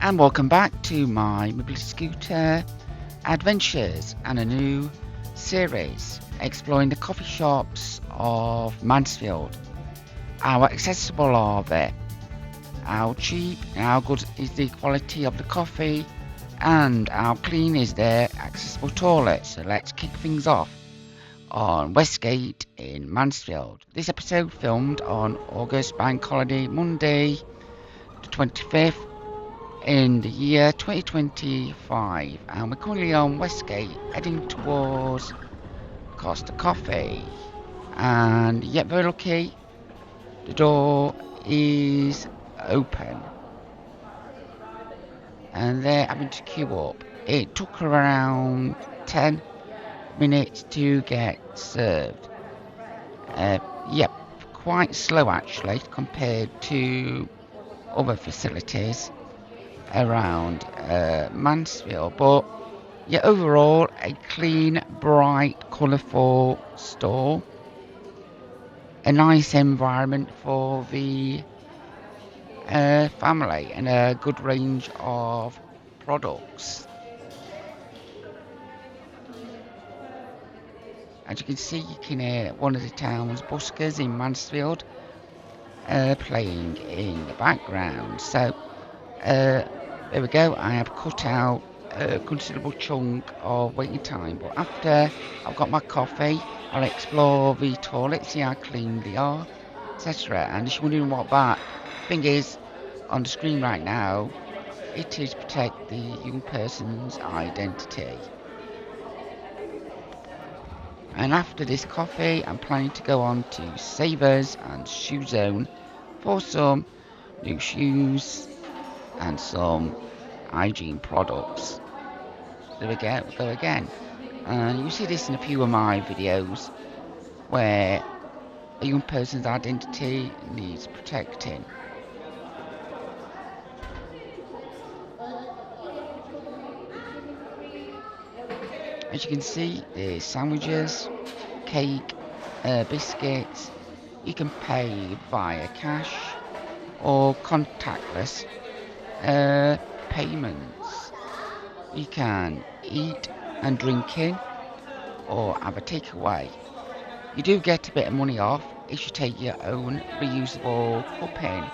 And welcome back to my mobility scooter adventures and a new series exploring the coffee shops of Mansfield. How accessible are they? How cheap and how good is the quality of the coffee? And how clean is their accessible toilet? So let's kick things off on Westgate in Mansfield. This episode filmed on August Bank Holiday Monday the 25th in the year 2025, and we're currently on Westgate heading towards Costa Coffee. And yet, very lucky, the door is open and they're having to queue up. It took around 10 minutes to get served. Yep, quite slow actually compared to other facilities around Mansfield, but yeah, overall a clean, bright, colourful store, a nice environment for the family, and a good range of products. As you can see, you can hear one of the town's buskers in Mansfield playing in the background. So there we go. I have cut out a considerable chunk of waiting time, but after I've got my coffee, I'll explore the toilets, see how clean they are, etc. And if you're wondering what that thing is on the screen right now, it is to protect the young person's identity. And after this coffee, I'm planning to go on to Savers and Shoe Zone for some new shoes and some hygiene products. There we go again. And you see this in a few of my videos where a young person's identity needs protecting. As you can see, there's sandwiches, cake, biscuits. You can pay via cash or contactless payments. You can eat and drink in or have a takeaway. You do get a bit of money off if you take your own reusable cup in.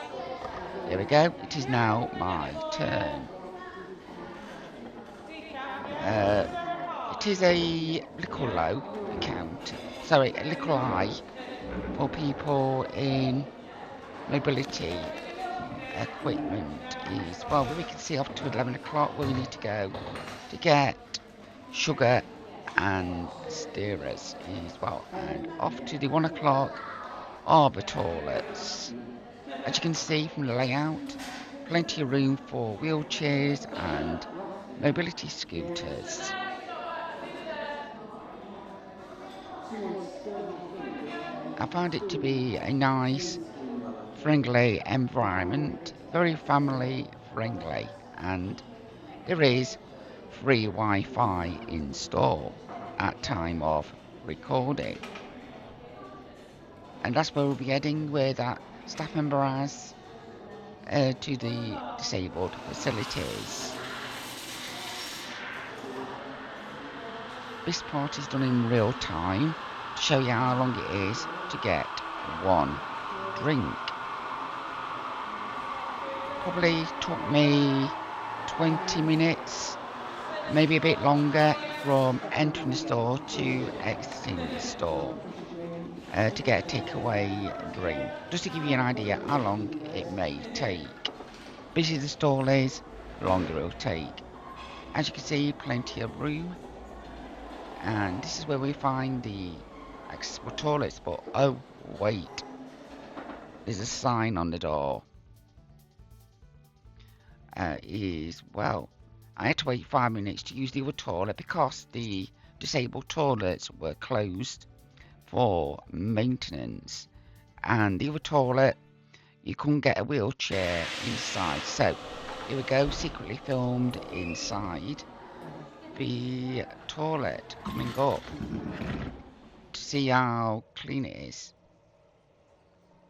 There we go, it is now my turn. It is a little low a little high for people in mobility equipment. Is well, we can see up to 11 o'clock where we need to go to get sugar and steerers as well, and off to the 1 o'clock arbor toilets. As you can see from the layout, plenty of room for wheelchairs and mobility scooters. I found it to be a nice, friendly environment, very family friendly, and there is free Wi-Fi in store at time of recording. And that's where we'll be heading, where that staff member has to the disabled facilities. This part is done in real time to show you how long it is to get one drink. Probably took me 20 minutes, maybe a bit longer, from entering the store to exiting the store to get a takeaway drink, just to give you an idea how long it may take. Busier the stall is, the longer it will take. As you can see, plenty of room, and this is where we find the accessible toilets, but oh wait, there's a sign on the door. I had to wait 5 minutes to use the other toilet because the disabled toilets were closed for maintenance, and the other toilet you couldn't get a wheelchair inside. So here we go, secretly filmed inside the toilet coming up to see how clean it is.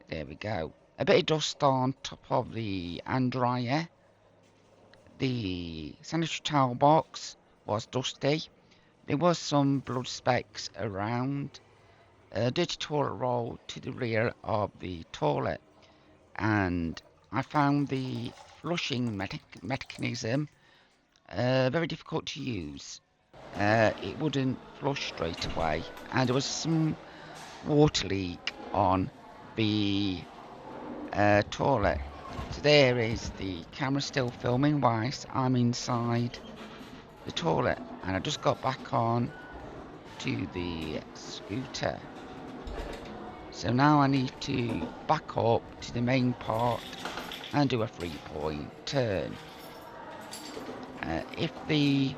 There we go. A bit of dust on top of the hand dryer. The sanitary towel box was dusty. There was some blood specks around. A dirty toilet roll to the rear of the toilet, and I found the flushing mechanism very difficult to use. It wouldn't flush straight away, and there was some water leak on the toilet. So there is the camera still filming whilst I'm inside the toilet, and I just got back on to the scooter. So now I need to back up to the main part and do a 3-point turn. If the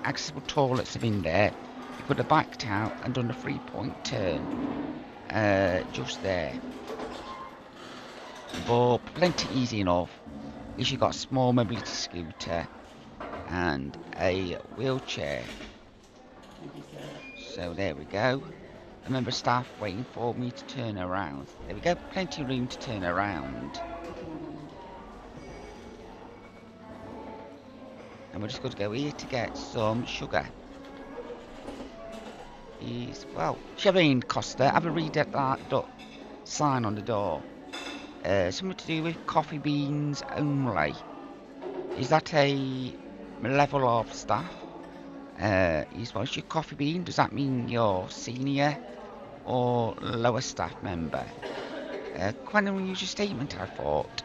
accessible toilets have been there, you could have backed out and done a 3-point turn just there. But plenty easy enough if you've got a small mobility scooter and a wheelchair. So there we go. A member of staff waiting for me to turn around. There we go, plenty of room to turn around. And we're just going to go here to get some sugar. Well, Sheveen Costa, have a read at that sign on the door. Something to do with coffee beans only. Is that a level of staff? What's your coffee bean? Does that mean you're senior or lower staff member? Quite an unusual statement, I thought,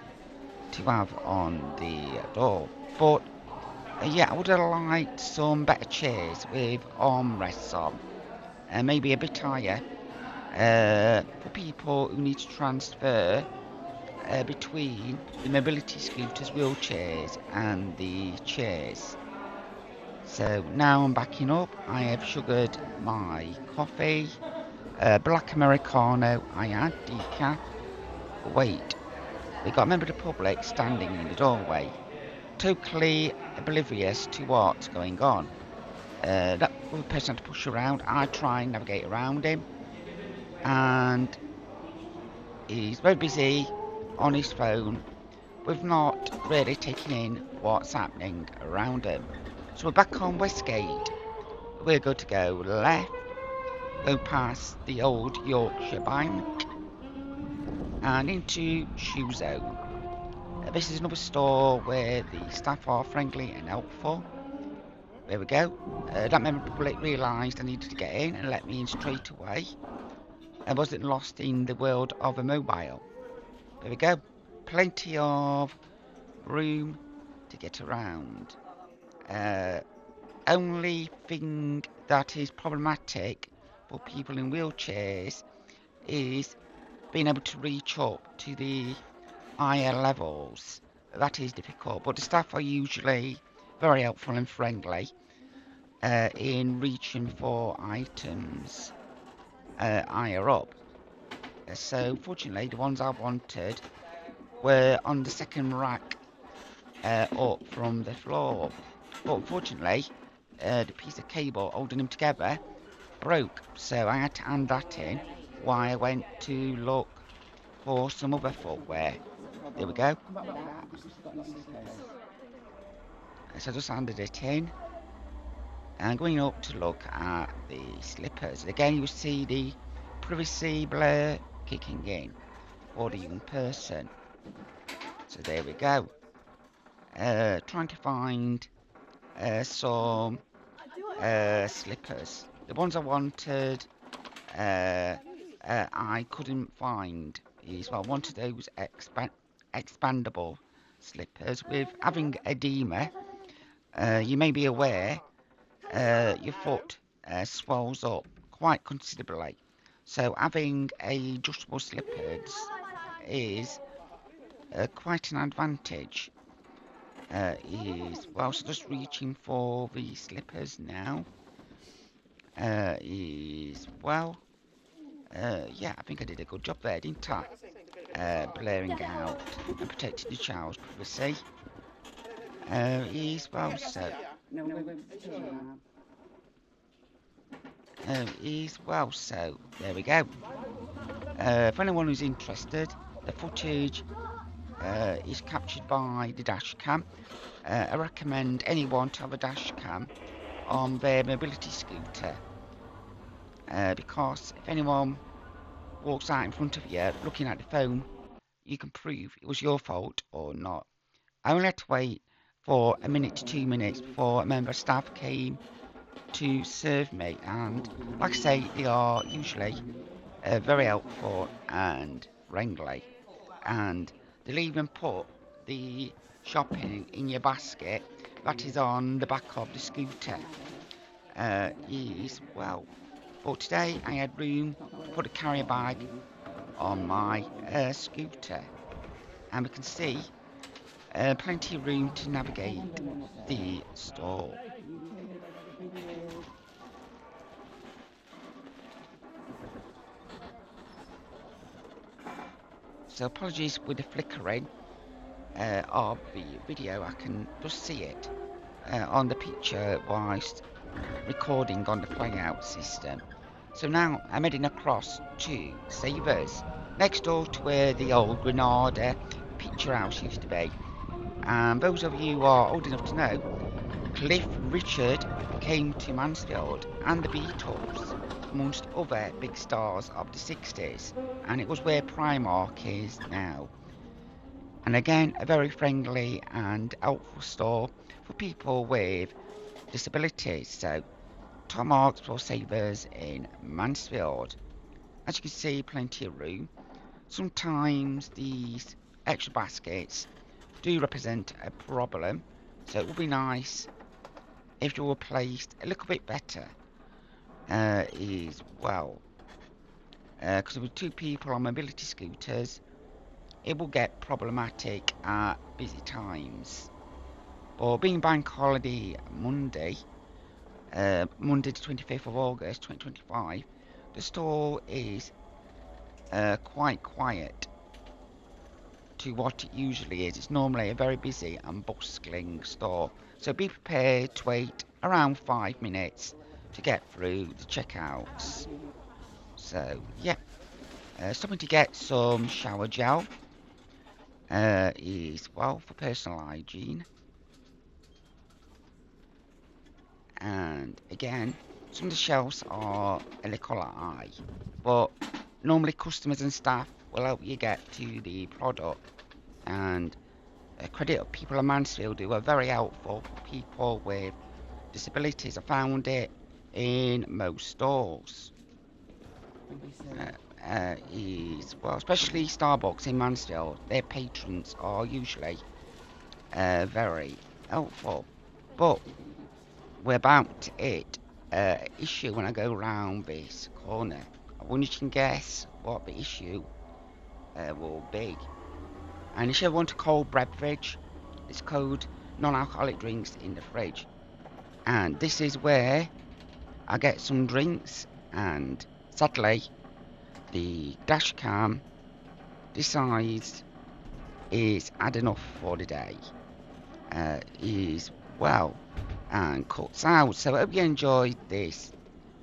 to have on the door. But yeah, I would have liked some better chairs with armrests on, and maybe a bit higher for people who need to transfer between the mobility scooters, wheelchairs, and the chairs. So now I'm backing up. I have sugared my coffee, black Americano. I had decaf. Wait, we got a member of the public standing in the doorway, totally oblivious to what's going on. That other person had to push around. I try and navigate around him, and he's very busy on his phone with not really taking in what's happening around him. So we're back on Westgate. We're going to go left, go past the old Yorkshire Bank, and into Shoe Zone. This is another store where the staff are friendly and helpful. There we go. That member of the public realised I needed to get in and let me in straight away. I wasn't lost in the world of a mobile. There we go. Plenty of room to get around. Only thing that is problematic for people in wheelchairs is being able to reach up to the higher levels. That is difficult, but the staff are usually very helpful and friendly in reaching for items higher up. So fortunately, the ones I wanted were on the second rack up from the floor. But unfortunately, the piece of cable holding them together broke, so I had to hand that in while I went to look for some other footwear. There we go. So I just handed it in. And going up to look at the slippers. Again, you see the privacy blur kicking in for the young person. So there we go. Trying to find some slippers. The ones I wanted, I couldn't find. I wanted those expandable slippers. With having edema, you may be aware your foot swells up quite considerably. So having adjustable slippers is quite an advantage. So just reaching for the slippers now. Yeah, I think I did a good job there, didn't I? Blaring out and protecting the child's privacy. So there we go. For anyone who's interested, the footage is captured by the dash cam. I recommend anyone to have a dash cam on their mobility scooter, because if anyone walks out in front of you looking at the phone, you can prove it was your fault or not. I only had to wait for a minute to 2 minutes before a member of staff came to serve me, and like I say, they are usually very helpful and friendly, and they'll even put the shopping in your basket that is on the back of the scooter. Is well, but today I had room to put a carrier bag on my scooter, and we can see plenty of room to navigate the store. So apologies with the flickering of the video. I can just see it on the picture whilst recording on the playout system. So now I'm heading across to Savers, next door to where the old Granada picture house used to be. And those of you who are old enough to know, Cliff Richard came to Mansfield and the Beatles, amongst other big stars of the 60s, and it was where Primark is now. And again, a very friendly and helpful store for people with disabilities. So, top marks for Savers in Mansfield. As you can see, plenty of room. Sometimes these extra baskets do represent a problem, so it would be nice if you were placed a little bit better is well, because with two people on mobility scooters, it will get problematic at busy times. But being bank holiday Monday, Monday the 25th of August 2025, the store is quite quiet to what it usually is. It's normally a very busy and bustling store, so be prepared to wait around 5 minutes to get through the checkouts. So yeah, stopping to get some shower gel is well for personal hygiene. And again, some of the shelves are a little high, but normally customers and staff will help you get to the product. And credit people in Mansfield who are very helpful for people with disabilities. I found it in most stores. Well, especially Starbucks in Mansfield, their patrons are usually very helpful. But we're about to hit issue when I go round this corner. I wonder if you can guess what the issue will be. And if you want a cold beverage, it's code non-alcoholic drinks in the fridge. And this is where I get some drinks, and sadly the dash cam decides is had enough for the day. Is well and cuts out. So I hope you enjoyed this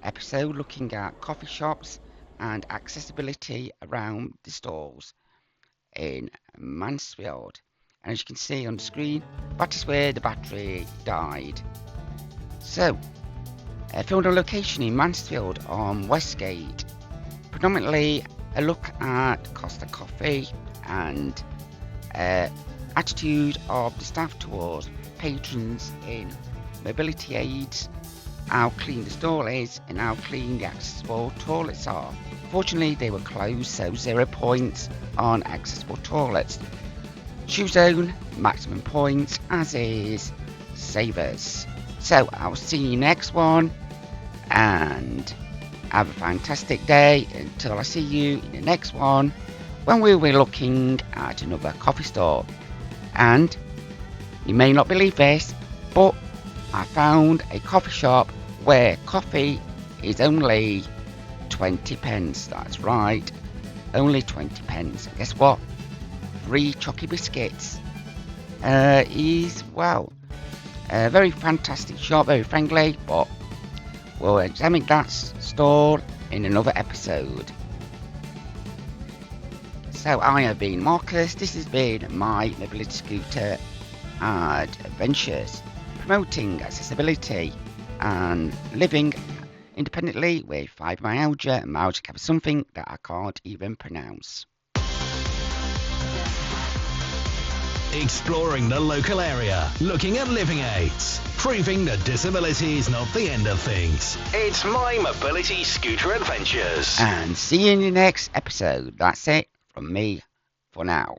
episode looking at coffee shops and accessibility around the stores in Mansfield. And as you can see on the screen, that is where the battery died. So, filmed on location in Mansfield on Westgate. Predominantly a look at Costa Coffee and attitude of the staff towards patrons in mobility aids, how clean the store is and how clean the accessible toilets are. Fortunately they were closed, so 0 points on accessible toilets. Shoe Zone, maximum points, as is Savers. So I'll see you next one, and have a fantastic day until I see you in the next one, when we'll be looking at another coffee store. And you may not believe this, but I found a coffee shop where coffee is only 20 pence. That's right, only 20 pence. And guess what? Free chocolate biscuits. Is well, a very fantastic shop, very friendly, but we'll examine that store in another episode. So I have been Marcus, this has been my mobility scooter adventures, promoting accessibility and living independently with fibromyalgia and myalgic have something that I can't even pronounce. Exploring the local area, looking at living aids, proving that disability is not the end of things. It's My Mobility Scooter Adventures. And see you in the next episode. That's it from me for now.